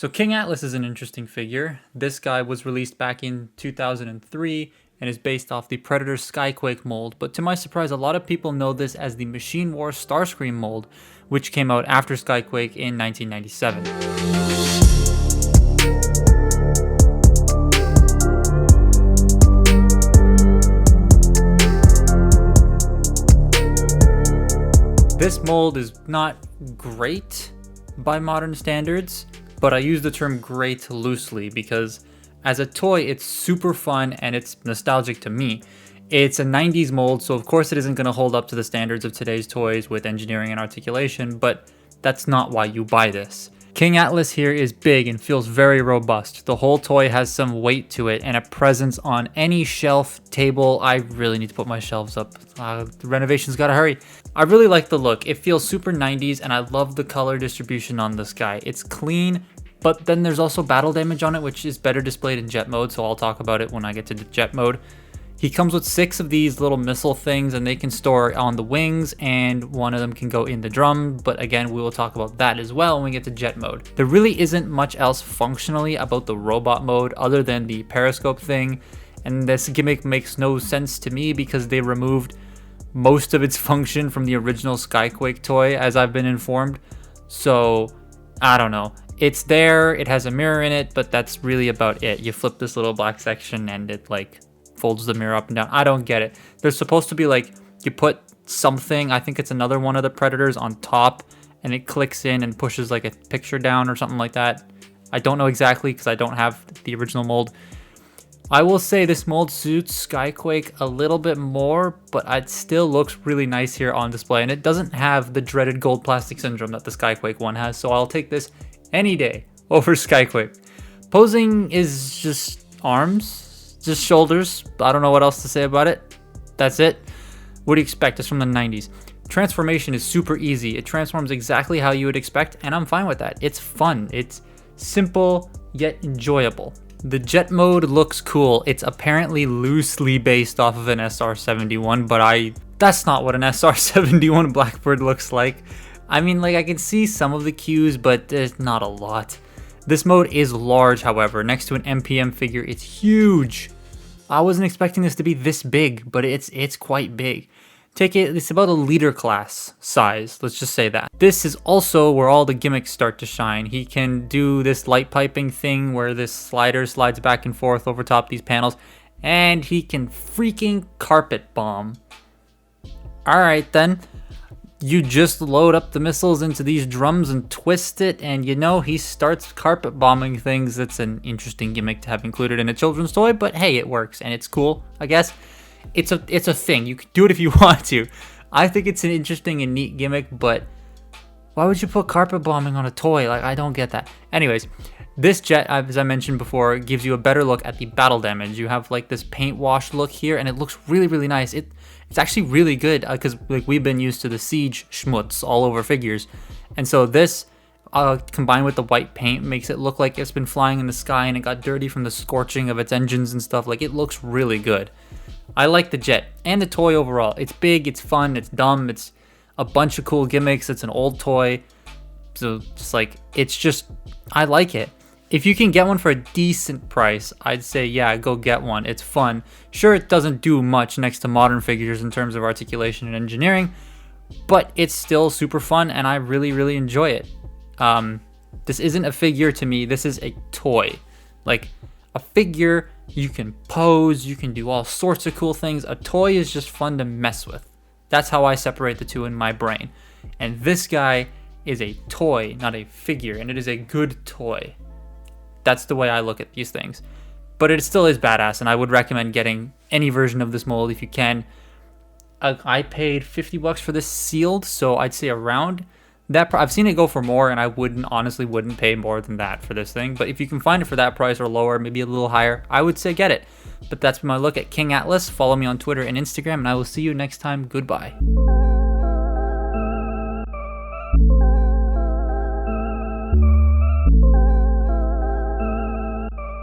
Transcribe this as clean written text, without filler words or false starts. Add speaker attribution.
Speaker 1: So King Atlas is an interesting figure. This guy was released back in 2003 and is based off the Predator Skyquake mold, but to my surprise, a lot of people know this as the Machine Wars Starscream mold, which came out after Skyquake in 1997. This mold is not great by modern standards, but I use the term great loosely because as a toy, it's super fun and it's nostalgic to me. It's a 90s mold, so of course it isn't going to hold up to the standards of today's toys with engineering and articulation, but that's not why you buy this. King Atlas here is big and feels very robust. The whole toy has some weight to it and a presence on any shelf, table. I really need to put my shelves up. The renovation's gotta hurry. I really like the look. It feels super 90s and I love the color distribution on this guy. It's clean, but then there's also battle damage on it, which is better displayed in jet mode, so I'll talk about it when I get to jet mode. He comes with 6 of these little missile things and they can store on the wings and one of them can go in the drum, but again, we will talk about that as well when we get to jet mode. There really isn't much else functionally about the robot mode other than the periscope thing, and this gimmick makes no sense to me because they removed most of its function from the original Skyquake toy, as I've been informed. So, I don't know. It's there, it has a mirror in it, but that's really about it. You flip this little black section and it folds the mirror up and down. I don't get it. There's supposed to be you put something, I think it's another one of the Predators on top and it clicks in and pushes a picture down or something like that. I don't know exactly because I don't have the original mold. I will say this mold suits Skyquake a little bit more, but it still looks really nice here on display and it doesn't have the dreaded gold plastic syndrome that the Skyquake one has, so I'll take this any day over Skyquake. Posing is just arms. Just shoulders. I don't know what else to say about it. That's it. What do you expect? It's from the 90s. Transformation is super easy. It transforms exactly how you would expect, and I'm fine with that. It's fun. It's simple, yet enjoyable. The jet mode looks cool. It's apparently loosely based off of an SR-71, but that's not what an SR-71 Blackbird looks like. I mean, I can see some of the cues, but there's not a lot. This mode is large, however. Next to an MPM figure, it's huge. I wasn't expecting this to be this big, but it's quite big. It's about a leader class size, let's just say that. This is also where all the gimmicks start to shine. He can do this light piping thing where this slider slides back and forth over top these panels, and he can freaking carpet bomb. Alright then. You just load up the missiles into these drums and twist it, and he starts carpet bombing things. That's an interesting gimmick to have included in a children's toy, but hey, it works and it's cool, I guess. It's a thing. You can do it if you want to. I think it's an interesting and neat gimmick, but why would you put carpet bombing on a toy? I don't get that. Anyways, this jet, as I mentioned before, gives you a better look at the battle damage. You have this paint wash look here, and it looks really, really nice. It's actually really good because we've been used to the Siege schmutz all over figures, and so this combined with the white paint makes it look like it's been flying in the sky and it got dirty from the scorching of its engines and stuff. It looks really good. I like the jet and the toy overall. It's big, it's fun, it's dumb, it's a bunch of cool gimmicks. It's an old toy, so I like it. If you can get one for a decent price, I'd say, yeah, go get one. It's fun. Sure, it doesn't do much next to modern figures in terms of articulation and engineering, but it's still super fun, and I really, really enjoy it. This isn't a figure to me. This is a toy. A figure, you can pose, you can do all sorts of cool things. A toy is just fun to mess with. That's how I separate the two in my brain. And this guy is a toy, not a figure, and it is a good toy. That's the way I look at these things. But it still is badass, and I would recommend getting any version of this mold if you can. I paid $50 for this sealed, so I'd say around that. I've seen it go for more, and I honestly wouldn't pay more than that for this thing. But if you can find it for that price or lower, maybe a little higher, I would say get it. But that's my look at King Atlas. Follow me on Twitter and Instagram, and I will see you next time. Goodbye.